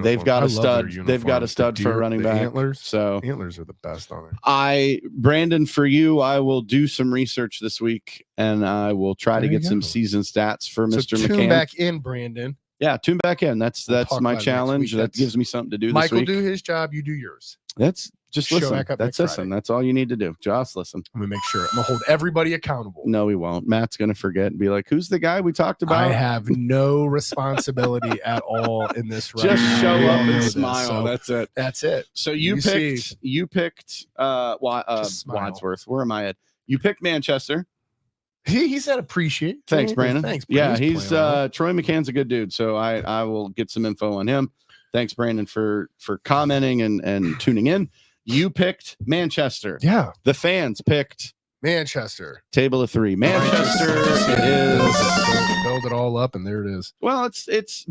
they've got a stud. They've got a stud for a running back. Antlers, so antlers are the best on it. Brandon, for you, I will do some research this week, and I will try to get some season stats for Mr. McCann. Tune back in, Brandon. Yeah, tune back in. That's my challenge. That gives me something to do. Mike this week. will do his job. You do yours. That's just listen. That's listen. That's all you need to do. Just listen. I'm gonna make sure. I'm gonna hold everybody accountable. No, he won't. Matt's gonna forget and be like, "Who's the guy we talked about?" I have no responsibility at all in this. Just show up and smile. So that's it. That's it. So you picked Wadsworth. Where am I at? You picked Manchester. He said appreciate. Thanks, Brandon. Thanks. Yeah, he's Troy McCann's a good dude. So I will get some info on him. Thanks, Brandon, for commenting and tuning in. You picked Manchester. Yeah. The fans picked Manchester. Table of 3. Manchester. It is. Build it all up, and there it is. Well, it's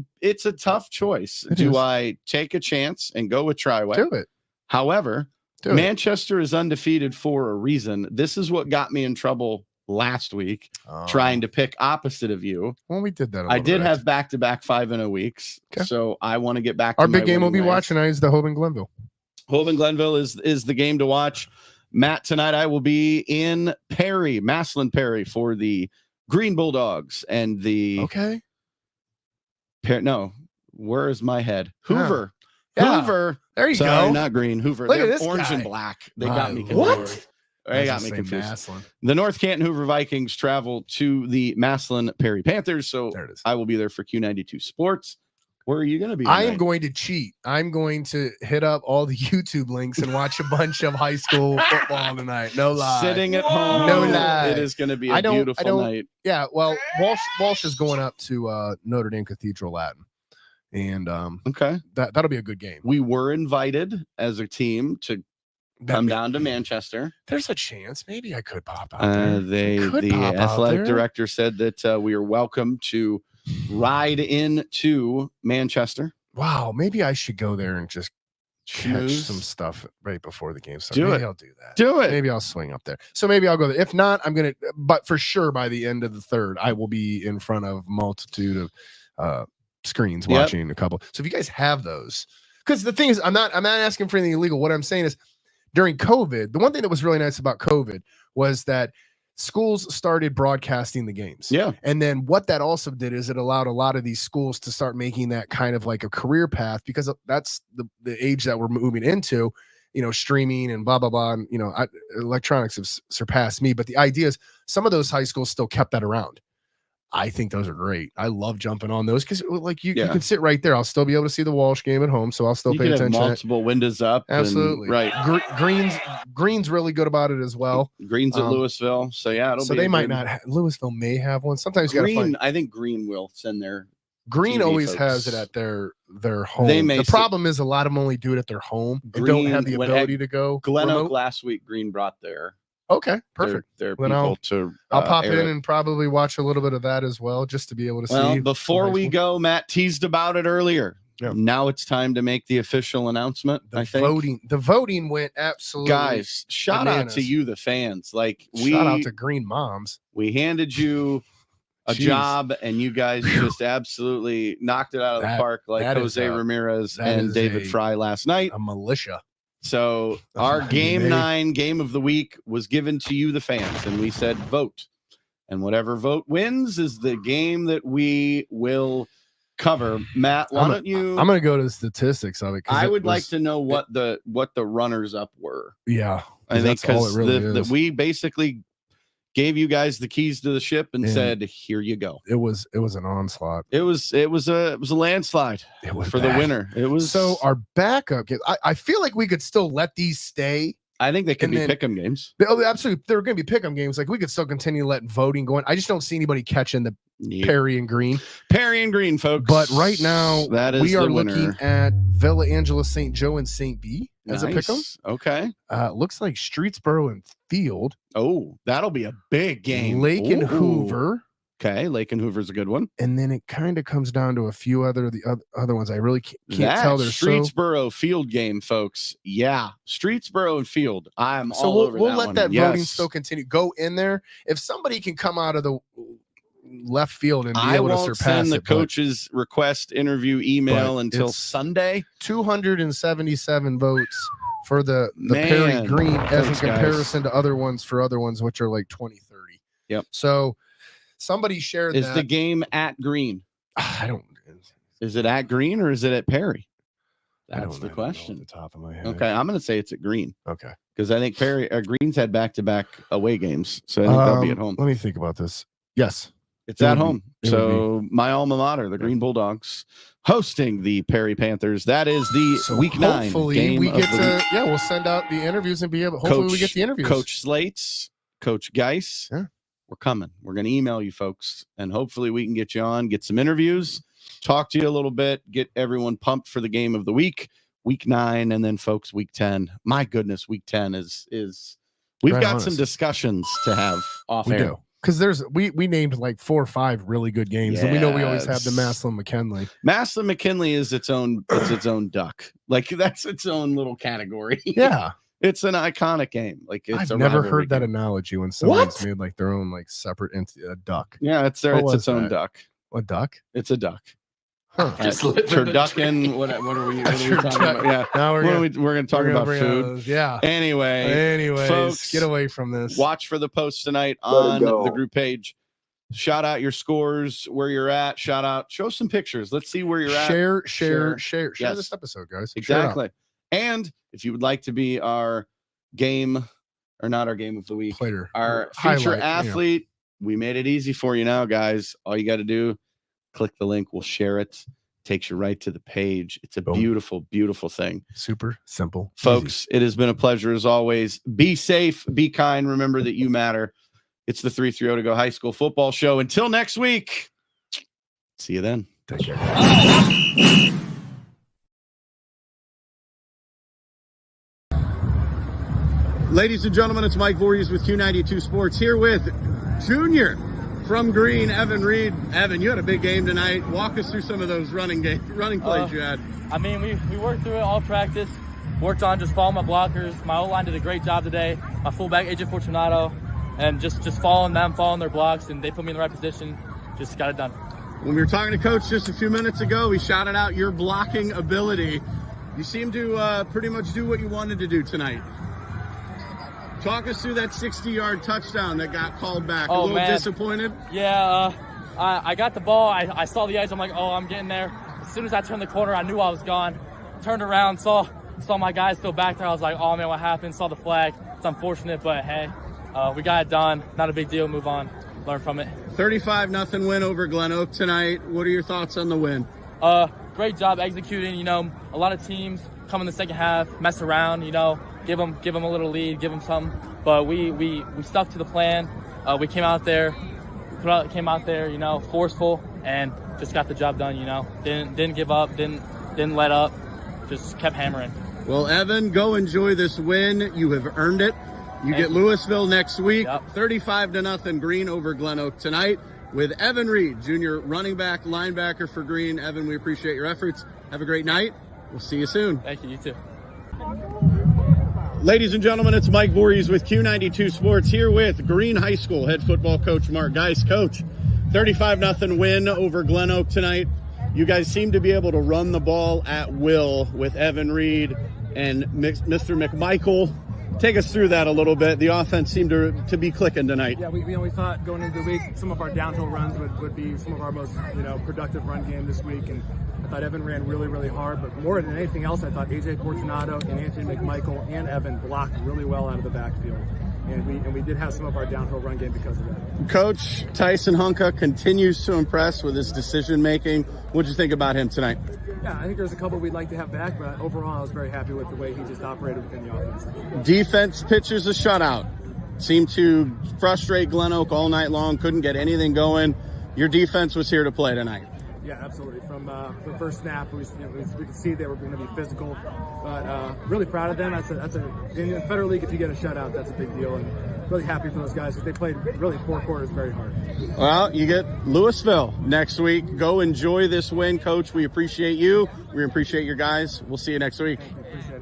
a tough choice. I take a chance and go with Triway? Do it. However, Manchester is undefeated for a reason. This is what got me in trouble last week, trying to pick opposite of you. Well, we did that. I did have back-to-back 5-0 weeks, so I want to get back to our big game. We'll be watching tonight is the Hoban Glenville. Hoban Glenville is the game to watch. Matt, tonight I will be in Massillon Perry for the Green Bulldogs and the no, where is my head? Hoover. Yeah. Hoover. There you Sorry, go. not green. Hoover. Look at They're this orange guy. and black. They got me confused. What? They got me confused. The North Canton Hoover Vikings travel to the Massillon Perry Panthers. So there it is. I will be there for Q92 Sports. Where are you going to be? I am going to cheat. I'm going to hit up all the YouTube links and watch a bunch of high school football tonight. No lie. Sitting at home. No lie. It is going to be a beautiful night. Yeah. Well, Walsh is going up to Notre Dame Cathedral Latin. And that'll be a good game. We were invited as a team to come down to Manchester. There's a chance. Maybe I could pop out there. The athletic director said that we are welcome to ride into Manchester. Wow, maybe I should go there and just catch some stuff right before the game starts. Maybe I'll do that. Do it. Maybe I'll swing up there. So maybe I'll go there. If not, but for sure by the end of the third, I will be in front of a multitude of screens watching a couple. So if you guys have those, because the thing is, I'm not asking for anything illegal. What I'm saying is, during COVID, the one thing that was really nice about COVID was that schools started broadcasting the games. Yeah. And then what that also did is it allowed a lot of these schools to start making that kind of like a career path, because that's the age that we're moving into, streaming and blah, blah, blah. And, electronics have surpassed me. But the idea is some of those high schools still kept that around. I think those are great. I love jumping on those because you can sit right there. I'll still be able to see the Walsh game at home. So I'll still pay attention. Multiple windows up. Absolutely. Right. Green's really good about it as well. Green's at Louisville. So yeah, they might not Louisville may have one. Sometimes you got to find. I think Green will send their Green TV always folks. has it at their home. The problem is a lot of them only do it at their home and don't have the ability to go. Glen Oak last week, Green brought their perfect. Their people I'll pop in and probably watch a little bit of that as well, just to be able to see. Before we go, Matt teased about it earlier. Yeah. Now it's time to make the official announcement. The voting went absolutely. Guys, shout out to you, the fans. Shout out to Green Moms. We handed you a job, and you guys just absolutely knocked it out of the park, like Jose Ramirez and David Fry last night. A militia. So our game 9 game of the week was given to you, the fans, and we said vote. And whatever vote wins is the game that we will cover. Matt, why don't you? I'm going to go to the statistics of it. I would like to know what the runners up were. Yeah. I think because we basically gave you guys the keys to the ship and said, "Here you go." It was an onslaught. It was a landslide for the winner. It was our backup game. I feel like we could still let these stay. I think they can be pick'em games. Absolutely, they're going to be pick'em games. Like we could still continue letting voting going. I just don't see anybody catching the Perry and Green. Perry and Green, folks. But right now, we are winner. looking at Villa Angela, St. Joe, and St. B as a pick'em. Okay. Looks like Streetsboro and Field. Oh, that'll be a big game. Lake and Hoover. Okay, Lake and Hoover's a good one. And then it kind of comes down to a few other ones. I really can't tell. There's Streetsboro Field game, folks. Yeah, Streetsboro and Field. I'm all over that one. We'll let that voting still continue. Go in there. If somebody can come out of the left field and be able to surpass send the coach's request interview email until Sunday. 277 votes for the Perry Green as in comparison to other ones which are like 20, 30. Yep. So somebody shared that. Is the game at Green? I don't. Is it at Green or is it at Perry? That's the question. Off the top of my head. Okay, I'm going to say it's at Green. Okay. Because I think Green's had back-to-back away games, so I think they'll be at home. Let me think about this. Yes. It's at home. So my alma mater, the Green Bulldogs, hosting the Perry Panthers. That is the week 9 hopefully game we of get the to we'll send out the interviews and be able. Hopefully we get the interviews. Coach Slates, Coach Geis. Yeah. We're coming. We're going to email you folks, and hopefully we can get you on, get some interviews, talk to you a little bit, get everyone pumped for the game of the week 9, and then folks, week 10. My goodness, week 10 is we've got some discussions to have off air. Do. Because we named like 4 or 5 really good games, and we know we always have the Massillon McKinley. Massillon McKinley is its own duck. Like that's its own little category. Yeah, it's an iconic game. Like it's I've never heard that analogy when someone's made like their own like separate a duck. Yeah, it's its own duck. A duck? It's a duck. Huh. Turducken. What are we talking about? Yeah. Now we're going to talk about food. Yeah. Anyways, folks, get away from this. Watch for the post tonight on the group page. Shout out your scores, where you're at. Show some pictures. Let's see where you're at. Share this episode, guys. Exactly. And if you would like to be our game, or not our game of the week, our feature athlete, we made it easy for you now, guys. All you got to do, click the link. We'll share it. Takes you right to the page. It's a beautiful, beautiful thing. Super simple. Folks, it has been a pleasure as always. Be safe, be kind. Remember that you matter. It's the 330 to Go High School Football Show. Until next week, see you then. Take care. Ladies and gentlemen, it's Mike Voorhees with Q92 Sports here with Junior from Green, Evan Reed. Evan, you had a big game tonight. Walk us through some of those running plays you had. I mean, we worked through it all practice. Worked on just following my blockers. My O-line did a great job today. My fullback, AJ Fortunato, and just following them, following their blocks, and they put me in the right position. Just got it done. When we were talking to Coach just a few minutes ago, he shouted out your blocking ability. You seem to pretty much do what you wanted to do tonight. Talk us through that 60-yard touchdown that got called back. Oh, a little man. disappointed? Yeah, I got the ball. I saw the edge. I'm like, oh, I'm getting there. As soon as I turned the corner, I knew I was gone. Turned around, saw my guys still back there. I was like, oh, man, what happened? Saw the flag. It's unfortunate, but hey, we got it done. Not a big deal. Move on. Learn from it. 35-0 win over Glen Oak tonight. What are your thoughts on the win? Great job executing. You know, a lot of teams come in the second half, mess around. You know, give them a little lead, give them something. But we stuck to the plan. We came out there, you know, forceful and just got the job done. You know, didn't give up, didn't let up, just kept hammering. Well, Evan, go enjoy this win. You have earned it. You get Louisville next week. Yep. 35-0 Green over Glen Oak tonight with Evan Reed, junior running back, linebacker for Green. Evan, we appreciate your efforts. Have a great night. We'll see you soon. Thank you. You too. Ladies and gentlemen, it's Mike Voorhees with Q92 Sports here with Green High School head football coach Mark Geis. Coach, 35-0 win over Glen Oak tonight. You guys seem to be able to run the ball at will with Evan Reed and Mr. McMichael. Take us through that a little bit. The offense seemed to be clicking tonight. Yeah, we thought going into the week some of our downhill runs would be some of our most productive run game this week, and I thought Evan ran really, really hard. But more than anything else, I thought AJ Fortunato and Anthony McMichael and Evan blocked really well out of the backfield, and we did have some of our downhill run game because of that. Coach Tyson Hunka continues to impress with his decision making. What did you think about him tonight? Yeah, I think there's a couple we'd like to have back, but overall I was very happy with the way he just operated within the offense. Defense pitches a shutout. Seemed to frustrate Glen Oak all night long. Couldn't get anything going. Your defense was here to play tonight. Yeah, absolutely. From the first snap, we could see they were going to be physical, but really proud of them. In the Federal League, if you get a shutout, that's a big deal, and really happy for those guys because they played really 4 quarters very hard. Well, you get Louisville next week. Go enjoy this win, Coach. We appreciate you. We appreciate your guys. We'll see you next week. Thank you. Appreciate it.